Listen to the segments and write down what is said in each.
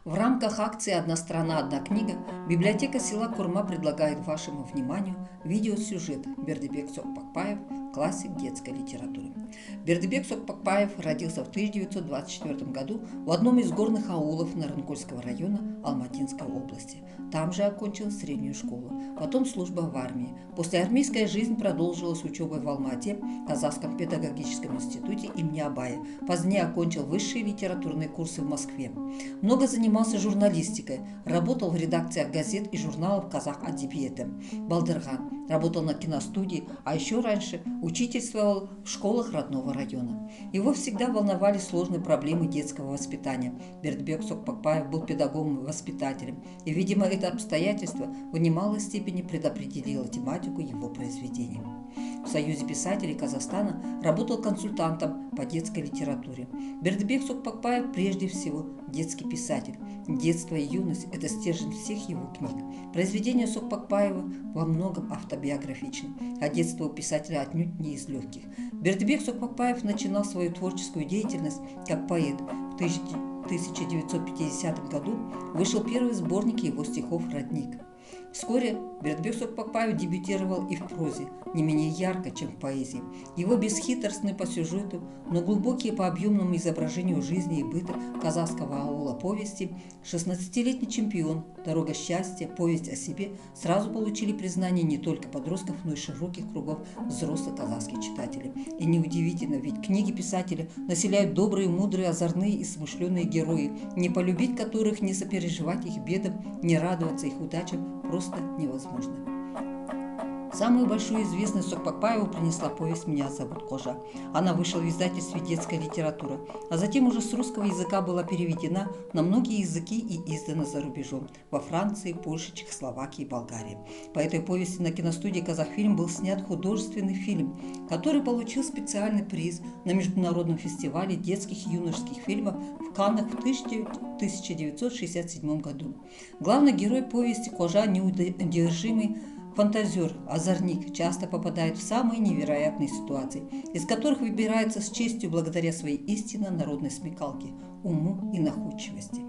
В рамках акции «Одна страна, одна книга» библиотека села Курма предлагает вашему вниманию видеосюжет Бердыбек Сокпакбаев, классик детской литературы. Бердыбек Сокпакбаев родился в 1924 году в одном из горных аулов Нарынкольского района Алматинской области. Там же окончил среднюю школу, потом служба в армии. После армейская жизнь продолжилась учебой в Алмате, Казахском педагогическом институте имени Абая. Позднее окончил высшие литературные курсы в Москве. Много занимался журналистикой, работал в редакциях газет и журналов «Казах Адибиеты», «Балдырган», работал на киностудии, а еще раньше учительствовал в школах родного района. Его всегда волновали сложные проблемы детского воспитания. Бердыбек Сокпакбаев был педагогом и воспитателем, и, видимо, это обстоятельство в немалой степени предопределило тематику его произведений. В Союзе писателей Казахстана работал консультантом по детской литературе. Бердыбек Сокпакбаев прежде всего детский писатель. Детство и юность – это стержень всех его книг. Произведения Сокпакбаева во многом автобиографичны, а детство у писателя отнюдь не из легких. Бердыбек Сокпакбаев начинал свою творческую деятельность как поэт. В 1950 году вышел первый сборник его стихов «Родник». Вскоре Бердыбек Сокпакбаев дебютировал и в прозе, не менее ярко, чем в поэзии. Его бесхитростные по сюжету, но глубокие по объемному изображению жизни и быта казахского аула повести «16-летний чемпион», «Дорога счастья», «Повесть о себе» сразу получили признание не только подростков, но и широких кругов взрослых казахских читателей. И неудивительно, ведь книги писателя населяют добрые, мудрые, озорные и смышленые герои, не полюбить которых, не сопереживать их бедам, не радоваться их удачам просто невозможно. Самую большую известность Сокпакбаеву принесла повесть «Меня зовут Кожа». Она вышла в издательстве «Детская литература», а затем уже с русского языка была переведена на многие языки и издана за рубежом – во Франции, Польше, Чехословакии и Болгарии. По этой повести на киностудии «Казахфильм» был снят художественный фильм, который получил специальный приз на международном фестивале детских и юношеских фильмов в Каннах в 1967 году. Главный герой повести Кожа – неудержимый фантазер, озорник, часто попадает в самые невероятные ситуации, из которых выбирается с честью благодаря своей истинно народной смекалке, уму и находчивости.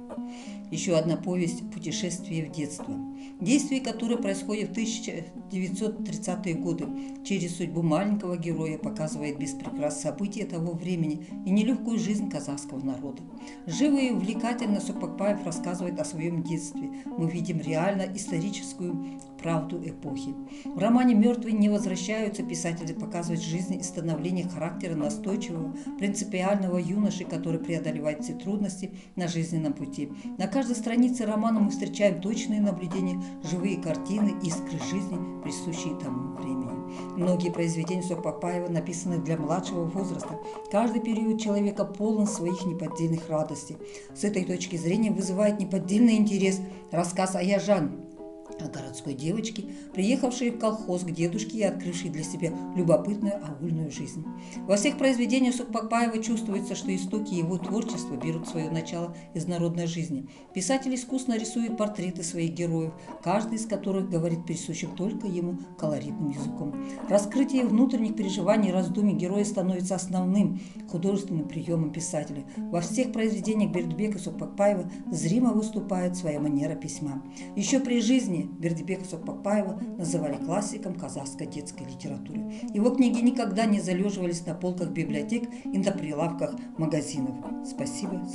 Еще одна повесть «Путешествие в детство», действие которой происходит в 1930-е годы. Через судьбу маленького героя показывает без прикрас события того времени и нелегкую жизнь казахского народа. Живо и увлекательно Сокпакбаев рассказывает о своем детстве. Мы видим реально историческую правду эпохи. В романе «Мертвые не возвращаются» писатель показывает жизнь и становление характера настойчивого, принципиального юноши, который преодолевает все трудности на жизненном пути. На каждой странице романа мы встречаем точные наблюдения, живые картины, искры жизни, присущие тому времени. Многие произведения Сокпакбаева написаны для младшего возраста. Каждый период человека полон своих неподдельных радостей. С этой точки зрения вызывает неподдельный интерес рассказ «Аяжан» о городской девочке, приехавшей в колхоз к дедушке и открывшей для себя любопытную аульную жизнь. Во всех произведениях Сокпакбаева чувствуется, что истоки его творчества берут свое начало из народной жизни. Писатель искусно рисует портреты своих героев, каждый из которых говорит присущим только ему колоритным языком. Раскрытие внутренних переживаний и раздумий героя становится основным художественным приемом писателя. Во всех произведениях Бердыбека Сокпакбаева зримо выступает своя манера письма. Еще при жизни Бердыбека Сокпакбаева называли классиком казахской детской литературы. Его книги никогда не залеживались на полках библиотек и на прилавках магазинов. Спасибо за